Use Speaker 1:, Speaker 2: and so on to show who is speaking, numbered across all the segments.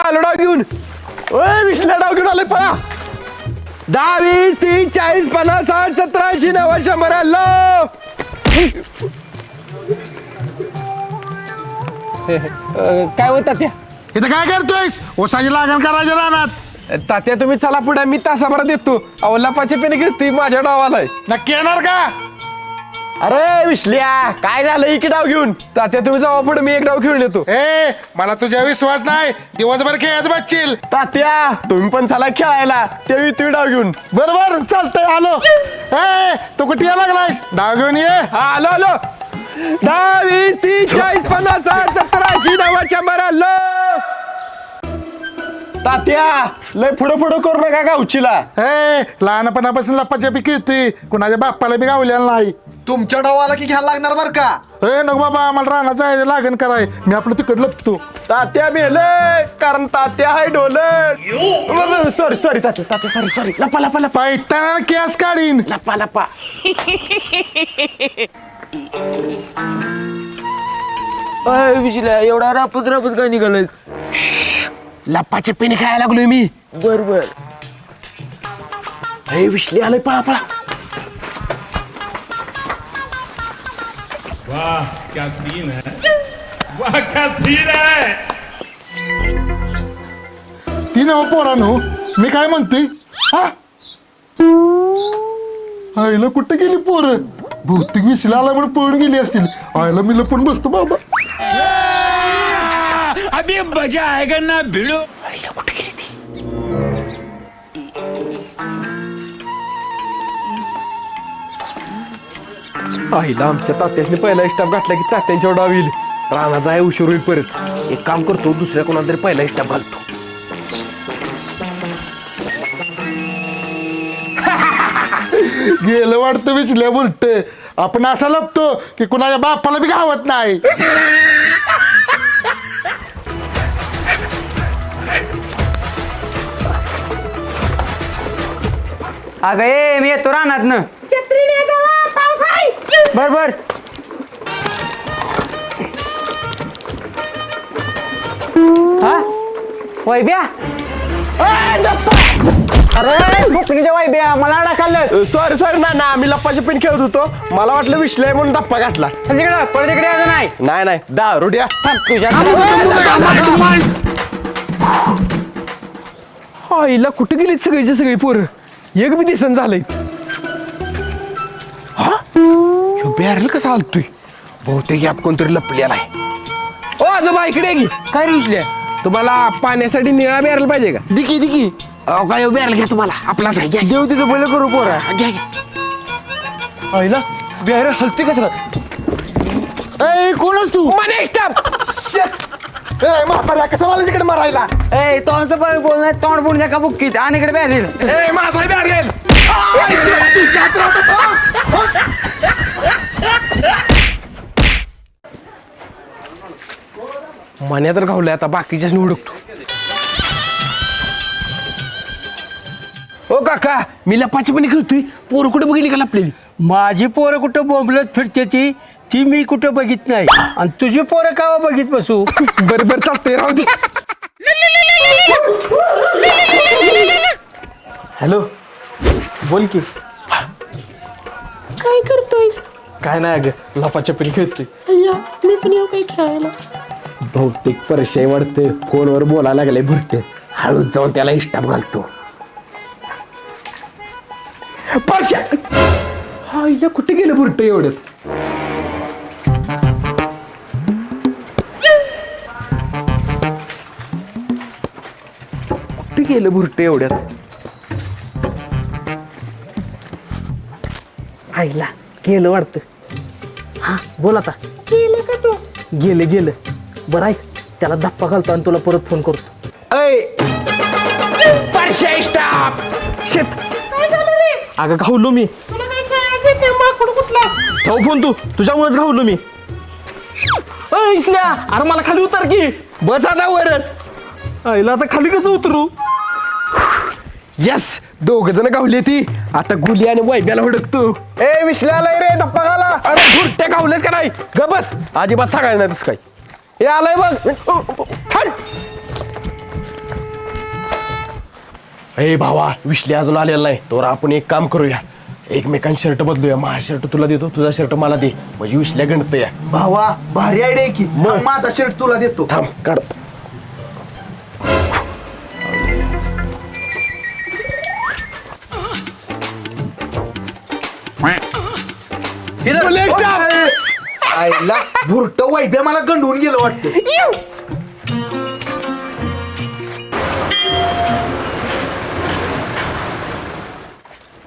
Speaker 1: आलो डाव घेऊन.
Speaker 2: ओय विश्ल्या डाव घेऊन आले पळा.
Speaker 1: 10 20 30 40 50 60 70 80 90 100 आलो. काय होतात त्या
Speaker 2: इथं काय करतोयस ओसाची लागण करायच्या रानात.
Speaker 1: तात्या तुम्ही चला पुढे मी तासाभरात येतो. अहो लपाची पेन घेतली माझ्या डावालाय.
Speaker 2: नक्की येणार का.
Speaker 1: अरे विश्ल्या काय झालं इकडे डाव घेऊन. तात्या तुम्ही जावा पुढे मी एक डाव खेळून येतो.
Speaker 2: ए मला तुझ्या विश्वास नाही. दिवसभर खेळत बसशील.
Speaker 1: तात्या तुम्ही पण चला खेळायला. ते तुम्ही डाव घेऊन.
Speaker 2: बरोबर चालतंय आलो. ए तू कुठे यायला लागलायस डाव घेऊन ये.
Speaker 1: हा आलो आलो. 10 20 30 40 50 60 70 80 90 100 आलो. तात्या लय पुढं पुढं करू नका गावचीला.
Speaker 2: ए लहानपणापासून लप्पाच्या पी खेळतोय कुणाच्या बाप्पाला बी गावलेला नाही.
Speaker 3: तुमच्या डावाला की घ्यायला लागणार बर का.
Speaker 2: ए नको बाबा आम्हाला रानाचं लागण कराय. मी आपलं तिकड लपतो.
Speaker 1: तात्या मेले कारण तात्या हाय ढोलक. सॉरी सॉरी तात्या तात्या सॉरी सॉरी. लपा लपा लपा
Speaker 2: पायताना केस काढीन.
Speaker 1: लपा लपा.
Speaker 4: विषयला एवढा रापत रापत काय निघालायस.
Speaker 1: लपाचे पेने खायला लागलोय मी.
Speaker 4: बर बर.
Speaker 1: हे विश्ले आलोय पळा पळा.
Speaker 5: वाह क्या सीन है. वाह क्या सीन है.
Speaker 2: ती नव पोरानो मी काय म्हणतोय. आईला कुठे गेली पोर. भौतिक विसला आला म्हणून पळून गेली असतील. आईला मी लपून बसतो बाबा.
Speaker 5: अभी मजा आएगा ना भिड़ो.
Speaker 1: आईला आमच्या तात्याने पहिला स्टाफ घातला की तात्यांच्या डाव येईल. रानाचा आहे उशीर होईल परत. एक काम करतो दुसऱ्या कोणाला तरी पहिला स्टाफ घालतो.
Speaker 2: गेलं वाटतं विचल्या बुलट. आपण असं लपतो की कुणाच्या बापाला बी गावत नाही.
Speaker 4: अगं ए मी येतो रानात न. बर बर. हा वैब्या. अरे भोकणीच्या वैब्या मला अडकलं.
Speaker 1: सॉरी सॉरी ना ना आम्ही लप्पाचे पेन खेळत होतो. मला वाटलं विश्ले म्हणून धप्पा घातला.
Speaker 4: तिकडं परत इकडे यायचं नाही.
Speaker 1: नाही नाही दारुड्या.
Speaker 4: तुझ्या
Speaker 1: आईला कुठे गेली सगळीची सगळी पोरं. एक बी दिसन झालंय. हा बॅरल कसा हलतोय. बहुतेक यात कोणतरी लपलेला आहे. ओ आजोबा इकडे ये की.
Speaker 4: काय रिशल्या.
Speaker 1: तुम्हाला पाण्यासाठी निळा बॅरल पाहिजे का.
Speaker 4: दिकी दिकी.
Speaker 1: अहो काय बॅरल घ्या तुम्हाला आपलाच आहे. घ्या
Speaker 4: देव तिचं बोल करू पोरा.
Speaker 1: घ्या घ्या.
Speaker 4: आईला बिहार हलते कसं. ए कोणच तू.
Speaker 1: मने स्टॉप.
Speaker 2: ए म्हाताऱ्या कशाला आली तिकडे मारायला.
Speaker 4: ए तोंडचं पण बोल नाही तोंड बोल का बुक्कीत आणि इकडे बॅरेल.
Speaker 1: ए माझा बॅरल. मन्या तर गावलाय आता बाकीच्याच हुडकतो. ओ काका मी लपाची पण खेळतोय. पोरं कुठे बघितली का लपलेली.
Speaker 6: माझी पोरं कुठं बोंबलत फिरते ती मी कुठं बघित नाही. आणि तुझी पोरं कावा बघित बसू.
Speaker 1: बरं बरं चालतंय राहू दे. हॅलो बोल की.
Speaker 7: काय करतोयस.
Speaker 1: काय नाही अगं लपाच्या पण खेळतोय.
Speaker 7: अय्या मी पण येऊ काही खेळायला.
Speaker 1: बहुतेक परशाई वाढते. फोनवर बोलायला लागले भरते. हळूच जाऊन त्याला इष्टाप घालतो. परशा हा इला कुठे गेलं बुरट एवढ्यात. कुठे गेलं बुरट एवढ्यात. आईला गेलं वाटतं. हा बोल आता.
Speaker 7: केलं का तू.
Speaker 1: गेलं गेलं. बरं ऐक त्याला धप्पा घालतो आणि तुला परत फोन करतो.
Speaker 7: काय झालं रे.
Speaker 1: अगं घावलो मी.
Speaker 7: तुला काय खेळायचं ते माकड कुठला.
Speaker 1: ठेव फोन तू. तुझ्यामुळेच घावलो मी. इसल्या अरे मला खाली उतर की. बस आता वरच. आईला आता खाली कसं उतरू. यस दोघ जण गावली ती. आता गुली आणि वैब्याला हुडकतो. ए विश्ल्या आलाय रे धप्पा घाला. अरे घुरट्या गावलेस का नाही. ग बस अजिबात सांगायला नाही तसं काय. हे आलंय बघ. ए भावा विश्ले अजून आलेला नाही तर आपण एक काम करूया एकमेकांचे शर्ट बदलूया माझा शर्ट तुला देतो तुझा शर्ट मला दे म्हणजे विश्ल्या गणत या
Speaker 3: भावा भारी आयडिया की मग माझा शर्ट तुला देतो.
Speaker 1: थांब काढ
Speaker 3: आईला भुरट वैभ्या मला गंडवून गेलं वाटतं.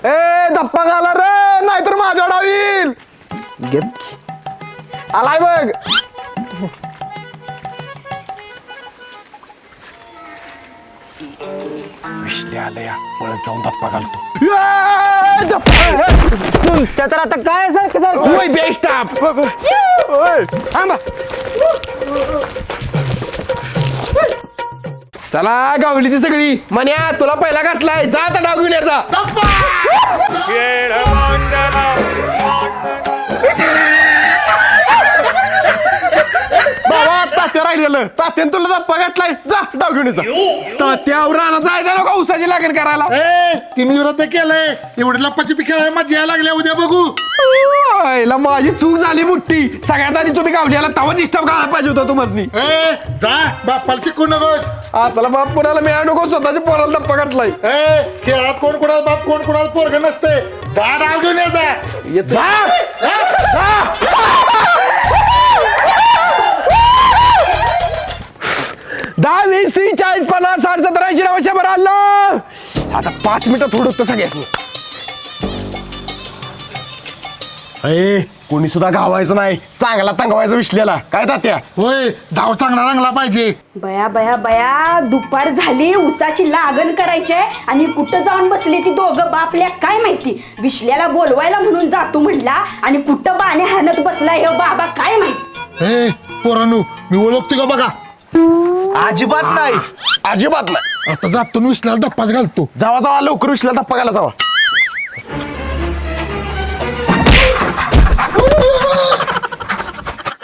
Speaker 1: ए धप्पा घाला रे नाहीतर माझ्या डावील आलाय बघ विश्ले आलया पळत जाऊन धप्पा घालतो
Speaker 4: तुमच्या तर आता काय सारखं सारखं
Speaker 1: ओय बेस्ट थांबा चला गावली ती सगळी मन्या तुला पहिला घातलाय जा आता डाव घेऊन याचा बाबा तात्या राहिलेलं तात्याने तुला धप्पा घातलाय जा डाव घेऊन याचा तात्या राणा जायचा नको उसाची लागण करायला
Speaker 2: ती मी व्रत केलंय एवढी लप्पाची पिकायला मजा यायला लागल्या उद्या बघू.
Speaker 1: आईला माझी चूक झाली मोठी सगळ्यात आधी तुम्ही गावल्याला तवा डिस्टर्ब घालायला पाहिजे होता तुम्हाला
Speaker 2: ए जा बाप्पाला शिकू नकोस.
Speaker 1: आपला बाप कोणाला मिळा नको स्वतःच्या पोराला धप्पा घातलाय
Speaker 2: ए खेळात कोण कोणाला बाप कोण कोणाला पोरग नसते. जा डाव घेऊन यायचा.
Speaker 1: दहा 20 30 40 50 60 70 80 90 100 आलं आता 5 मिनिटं थोडं होतं सगळ्यासनी अरे कोणी सुद्धा गावायचं नाही चांगला तंगवायचा विसलेला काय तात्या
Speaker 2: होय धाव चांगला रंगला पाहिजे.
Speaker 8: बया बया बया दुपार झाली उसाची लागण करायची आणि कुठं जाऊन बसली ती दोघं बापल्या काय माहिती विश्ल्याला बोलवायला म्हणून जातो म्हणला आणि कुठं बाणे हाणत बसला हे बाबा काय माहिती.
Speaker 2: ए पोरानू मी ओळखतो का बघा.
Speaker 3: अजिबात नाही.
Speaker 1: अजिबात नाही
Speaker 2: आता जातो आणि विसल्याला धप्पाच घालतो.
Speaker 1: जावा जावा लवकर विसल्याला धप्पा घाला जावा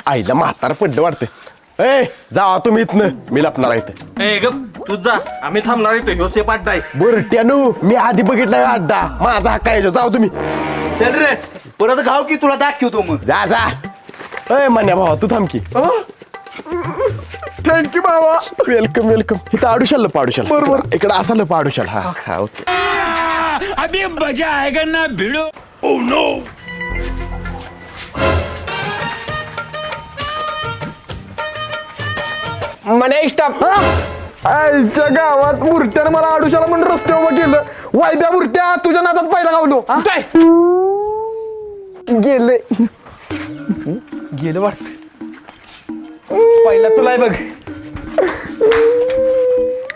Speaker 1: आईला म्हातार पडलं वाटतं ए जावा तुम्ही इथनं मी लपणार आहे इथं
Speaker 6: ए गप तू जा आम्ही थांबणार इथे ह्यो सेप अड्डा आहे.
Speaker 1: बुरट्यानू मी आधी बघितलाय अड्डा माझा हक्क आहे जाऊ तुम्ही
Speaker 3: चल रे परत घाव की तुला दाखवतो मग.
Speaker 1: जा जा ए मान्या भावा तू थांब की थँक्यू बाबा वेलकम वेलकम इथं आडुशाल लप आडुशाल बरोबर इकडं असं लप आडुशाल हा हा ओके
Speaker 5: अभी मजा आएगा ना भिड़ो. Oh no.
Speaker 1: मने स्टॉप आईच्या गावात बुरट्यानं मला आडुशाला म्हणून रस्ते उभं केलं वायद्या बुरट्या तुझ्या नादात पहिला गावलो काय गेले गेलं वाटत पहिला तुला बघ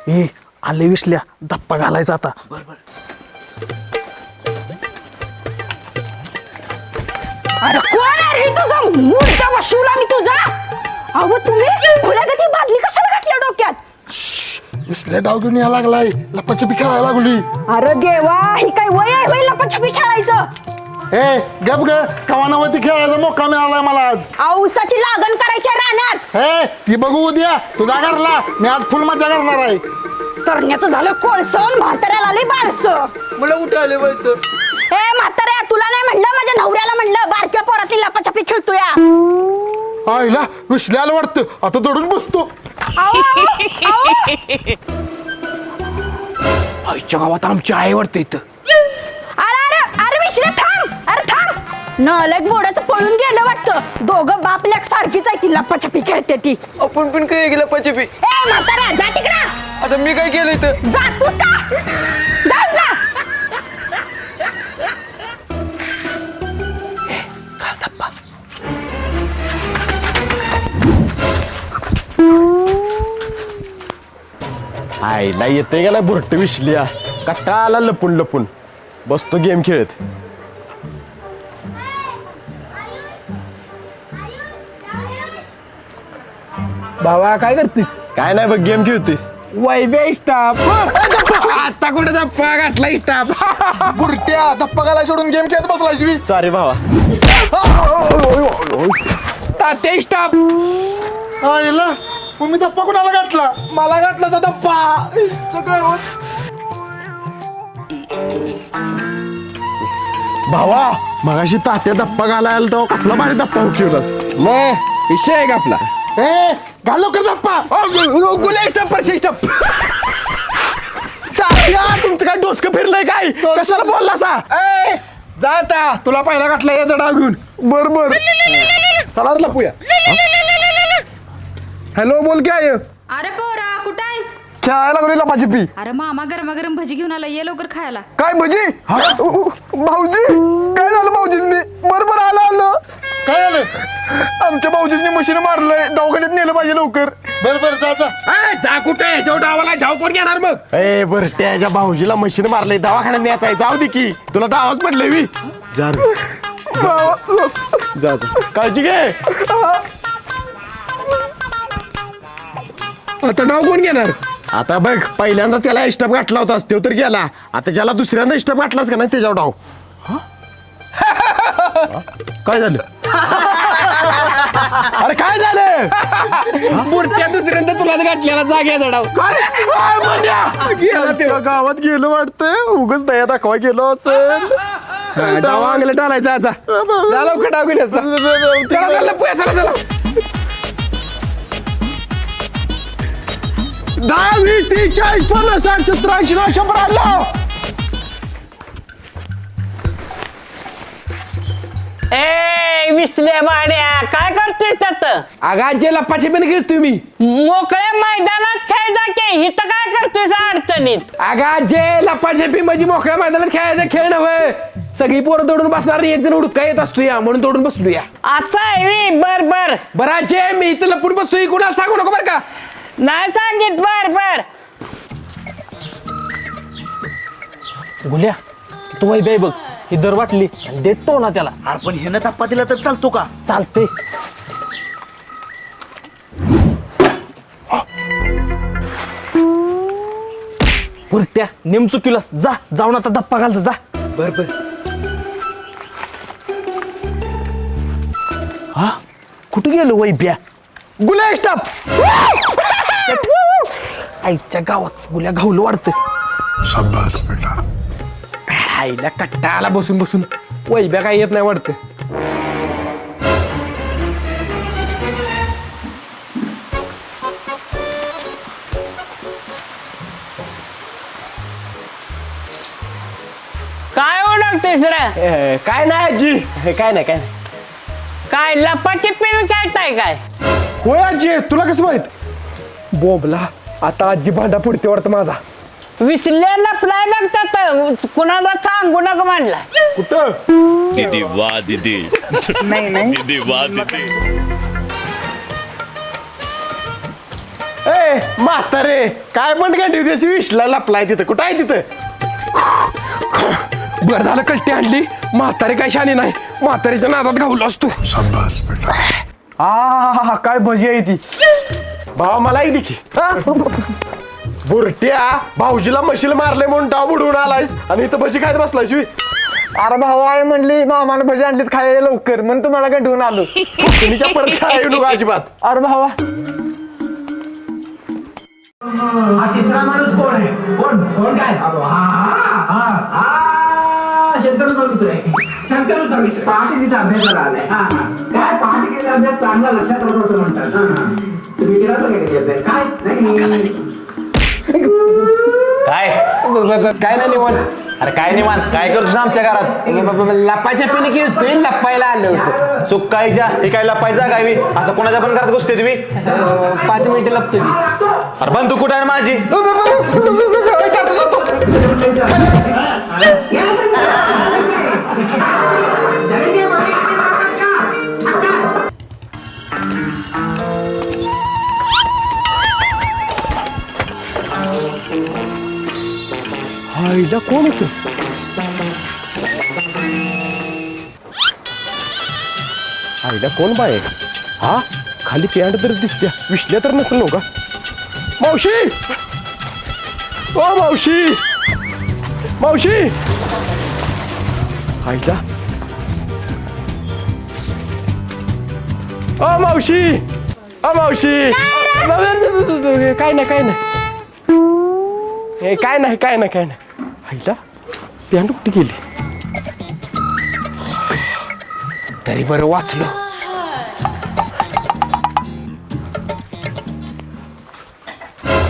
Speaker 1: ए आले विसल्या धप्पा घालायचा आता
Speaker 8: अरे कोण आहे रे तुझा मूर्ता वशिवला मी तुझा अहो तुम्ही खुल्यागती बादली कशाला घातल्या डोक्यात.
Speaker 2: विसल्या डाव घेऊन यायला लागलाय लप्पाची पिकायला लागली.
Speaker 8: अरे देवा ही काय वय आहे वय लपाछपी खेळायचं.
Speaker 2: ए गप ग कवानावरती खेळायचा मोका मिळालाय मला आज.
Speaker 8: औसाची लागण करायच्या रानात
Speaker 2: हे ती बघू उद्या तुझा घरला मी आज फुल मजा करणार आहे.
Speaker 8: करण्याचं झालं कोळसवून म्हाताऱ्याला आले बारस.
Speaker 6: मला कुठे आले वयस
Speaker 8: ए म्हाताऱ्या तुला नाही म्हणलं माझ्या नवऱ्याला म्हणलं बारक्या पोरातली लपाछपी खेळतोय.
Speaker 2: आईला विसल्याला वाटतं आता दडून बसतो.
Speaker 1: आईच्या गावात आमची आई वाटतं इथं
Speaker 8: अरे अरे अरे विश्ले थांब अरे थांब नालक बोडाचं पळून गेलं वाटतं दोघं बापल्याक सारखीच आहे ती लपाछपी खेळते ती.
Speaker 6: आपण पण काय गेलं पचपी
Speaker 8: ए म्हाताऱ्या जा तिकडं
Speaker 6: आता मी काय केलं इथं
Speaker 8: जातोस का जा जा
Speaker 1: आईला येते का ना बुरट विसल्या कट्टा आला लपून लपून बसतो गेम खेळत
Speaker 6: भावा काय करतीस
Speaker 1: काय नाही बघ गेम खेळते
Speaker 6: वैभ्या स्टाफ
Speaker 1: आता कुठे धप्पा घातला स्टाफ
Speaker 3: बुरट्या धप्पा घालाय सोडून गेम खेळत बसलाय.
Speaker 1: सॉरी भावा तात्या स्टाफ
Speaker 2: आईला तुम्ही धप्पा कुणाला घातला.
Speaker 3: मला घातला तर धप्पा
Speaker 2: भावा मगाशी तात्या दप्पा घालायला तेव्हा कसला भारी दप्पा हुकीवलास.
Speaker 1: मग विषय आहे का आपला
Speaker 2: ए घाल लवकर दप्पा.
Speaker 1: गुले स्टप
Speaker 2: तुमचं काय डोसकं फिरलंय काय कशाला बोलला सा.
Speaker 1: जा आता तुला पहिला गाठला याचा डाव घेऊन.
Speaker 2: बर बर
Speaker 1: चला रे लपूया. हॅलो बोल काय
Speaker 9: अरे पोरा कुठं आहेस?
Speaker 2: खेळायला लागलेला माझी पी.
Speaker 9: अरे मामा गरमागरम भजी घेऊन आला, ये लवकर खायला.
Speaker 2: काय भजी भाऊजी काय झालं भाऊजीसनी. बरोबर आलं आलं. काय आलं. आमच्या भाऊजीसनी मशीन मारलंय दवाखान्यात नेलं पाहिजे लवकर. बरोबर जा जा.
Speaker 1: जा कुठे याच्यावर डावाला डाव कोण घेणार मग.
Speaker 2: ए बर त्याच्या भाऊजीला मशीन मारलंय दवाखान्यात न्यायचं आहे. जाऊ दे की तुला डावच पडले मी. जा रे. जा जा काळजी घे.
Speaker 1: आता डाव कोण घेणार.
Speaker 2: आता बघ पहिल्यांदा त्याला इस्टप घातला होतास तो तर गेला. आता ज्याला दुसऱ्यांदा इस्टप घातलास का नाही त्याच्यावर डाव. काय झालं. अरे काय झालं.
Speaker 1: मूर्त्या दुसऱ्यांदा तुलाच गाठलेला जाग्याचा डाव.
Speaker 2: गेला ते गावात गेलो वाटतं उगच दया दाखवा गेलो असेल.
Speaker 1: डाव अंगला टालायचा आता. जा लवकर डाव घेऊन यायचा. चला चला लपूया चला चला.
Speaker 2: 10, 20, 30, 40, 50, 60, 70, 80, 90, 100 आलो.
Speaker 4: ए विसल्या बाड्या काय करतोय त्यात.
Speaker 1: आगाचे लप्पाचे पण खेळतोय मी.
Speaker 4: मोकळ्या मैदानात खेळता की इथं काय करतोय अडचणीत.
Speaker 1: आगाचे लप्पाचे पी म्हणजे मोकळ्या मैदानात खेळायचा खेळ नव्हे. सगळी पोरं तोडून बसणार एक जण उडका येत असतो या म्हणून तोडून बसलो या.
Speaker 4: असं आहे बर बर.
Speaker 1: बराचे मी इथं लपून बसतोय कुणाला सांगू नको बरं का.
Speaker 4: नाही सांगित बर बर.
Speaker 1: गुल्या तू वैभव बघ ही दर वाटली देतो ना त्याला.
Speaker 3: अरे पण ह्यानं धप्पा दिला तर चालतो का.
Speaker 1: चालते. उरट्या नेम चुकीलास जा जाऊन आता धप्पा घालचा जा.
Speaker 3: बर बर.
Speaker 1: हा कुठे गेलो वैभ्या. गुल्या स्टॉप. आईच्या गावात गुल्या घावलं वाढतं.
Speaker 5: शाबाश बेटा.
Speaker 1: आईला कट्टाला बसून बसून वैभ्या काय येत नाही वाटतं.
Speaker 4: काय ओळखतेस रे.
Speaker 1: काय नाही आजी काय नाही काय नाही.
Speaker 4: काय लपाटी पिन खेळताय काय.
Speaker 2: होय आजी तुला कसं माहित.
Speaker 1: बोबला आता आजी भांडा पुढते वाटतं माझा.
Speaker 4: विसल्या लपलाय बघतात कुणाला सांगू नका म्हणला.
Speaker 2: कुठं.
Speaker 5: दीदी वाह दीदी. दीदी वाह दीदी.
Speaker 2: ए म्हातारे काय पण काय दिवशी विषला लपलाय तिथं कुठं आहे तिथं.
Speaker 1: बर झालं कट्टी आणली. म्हातारी काय शानी नाही म्हातारीच्या नादात घावलो असतो.
Speaker 5: शाबाश बेटा.
Speaker 1: आ काय भजी आहे ती.
Speaker 2: भावा मला एक देखी. बुरट्या भाऊजीला मशील मारले म्हणून डाव बुडवून आलायस आणि इथं भजी खायला बसलायस.
Speaker 1: अरे भाऊ आहे म्हणली मामाने भजी आणलीत खायला लवकर म्हणून तुम्हाला गंडवून आलो.
Speaker 2: तुम्हीच्या परत काय येऊ नका अजिबात.
Speaker 1: अरे भावा
Speaker 6: तिसरा माणूस कोण आहे. कोण काय. शंकरूचा मित्र आहे. शंकरूचा मित्र पहाटे अभ्यासाला आलाय. काय पहाटे केला अभ्यास चांगला लक्षात राहतो असं म्हणतात. तुम्ही केला होता काय अभ्यास. काय नाही
Speaker 3: काय
Speaker 1: काय नाही निवांत.
Speaker 3: अरे काय निवांत काय करतोस आमच्या घरात.
Speaker 1: लपाच्या पिणे खेळतोय लपायला आलं होतं.
Speaker 3: सुख कायच्या हे काय लपायचा काय मी असं कोणाच्या पण घरात घुसते तुम्ही.
Speaker 1: 5 मिनिटं लपते मी.
Speaker 3: अरे बंद तू कुठं आहे माझी.
Speaker 1: आईला कोण होतं. आईला कोण बाय. हा खाली पॅन्ट तर दिसत्या विसल्या तर नसेल नव्हता. मावशी ओ मावशी मावशी. आईला ओ मावशी ओ मावशी. काय नाही काय नाही काय नाही काय नाही काय नाही. आईला पॅन्ट कुठे गेली. तरी बरं वाचलो.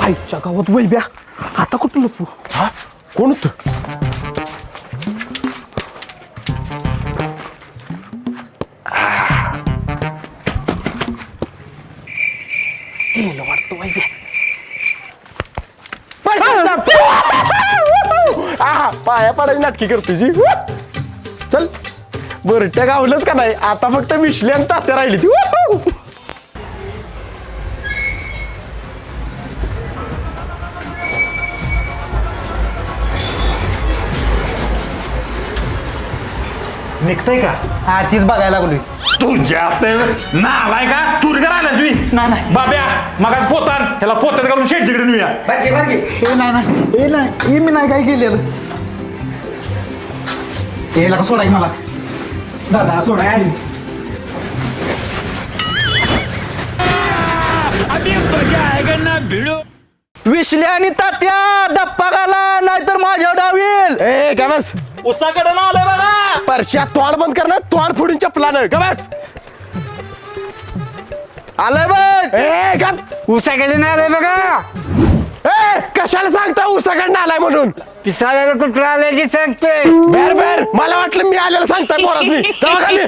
Speaker 1: आईच्या गावात वैब्या, आता कुठं लपू? हा कोण होत? गेलं वाटतं वैब्या. पाया पडायची नाटकी कर तुझी. चल बरट्या गावलंच का नाही, आता फक्त विश्ले आणि तात्या राहिली ती.
Speaker 3: निघतंय का? हा तीच बघायला लागलोय.
Speaker 5: तुझ्या नालाय का तू करायला
Speaker 3: नाही.
Speaker 5: बाब्या मगाच पोतान ह्याला पोत्यात घालून शेट तिकडे नेऊया.
Speaker 2: मी नाही काय केलेलं.
Speaker 3: याला सोडाय मला. दादा सोडाय.
Speaker 1: विश्ले आणि तात्या दप्पा घाला नाहीतर माझ्या डावील. ए का बस उसाकडे ना आलंय बघा. परश्या तोंड बंद कर ना, तोंड फोडून चपलानं का बस. आलंय बघ. ए का उसाकडे ना आलंय बघा. ए कशाला सांगता उसाकडनं आलाय म्हणून? पिसाळ्याला कुठं आलंय ते सांगतोय. बर बर मला वाटलं मी आलेलं सांगताय पोरासनी. तेव्हा खाली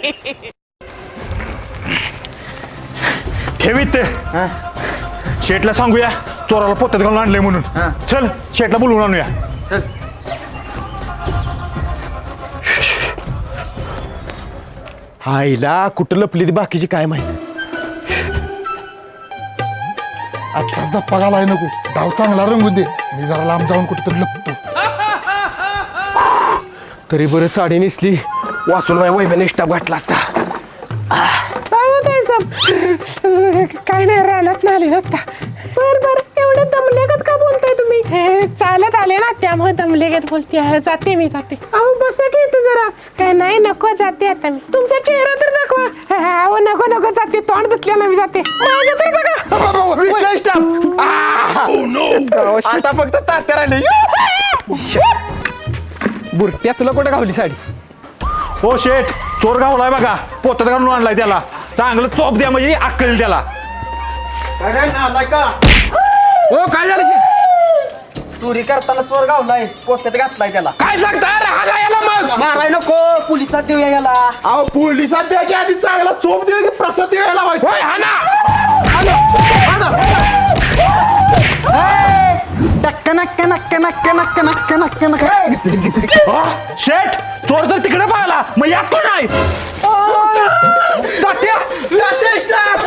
Speaker 5: ठेवीत ते शेटला सांगूया चोराला पोत्यात घालून आणलंय म्हणून. चल शेटला बोलवून आणूया.
Speaker 1: आईला कुठं लपली ती बाकीची काय माहिती.
Speaker 2: आत्ताच धप्पा घालाय नको, डाव चांगला रंगू दे. मी जरा लांब जाऊन कुठेतरी लपतो.
Speaker 1: तरी बरं साडी नेसली, वाचून माझ्या वैभ्याने स्टाफ घातला असता.
Speaker 7: काय नाही रानात नाही आता. बर एवढे दमलेगत का बोलताय तुम्ही? चालत आले ना त्यामुळे दमलेगत बोलते. जाते मी जाते. अहो बसा की इथं जरा. काय नाही नको जाते आता मी. तुमचा चेहरा तर दाखवा. अहो नको जाते. तोंड धुतल्यानं मी जाते. माझ्या तर बघा.
Speaker 1: विश्लेष स्टाफ. आता फक्त तात्या राहिले. बुरट्या तुला कुठं घावली साडी?
Speaker 5: हो शेट चोर गावलाय बघा, पोत्यात घालून आणलाय त्याला. चांगलं चोप द्या म्हणजे अक्कल त्याला.
Speaker 1: हो काय झालं शेट?
Speaker 3: चोरी करताना चोर गावलाय, पोत्यात घातलाय त्याला.
Speaker 1: काय सांगता रागा याला मग?
Speaker 3: माराय नको, पोलिसात देऊया याला.
Speaker 1: अहो पोलिसात द्यायच्या आधी चांगला चोप देऊ की प्रसाद देऊ याला माहिती. होय हा ना.
Speaker 5: शेट चोर तर तिकडे पाहिला मग यात कोण आहे?
Speaker 1: तात्या स्टाफ.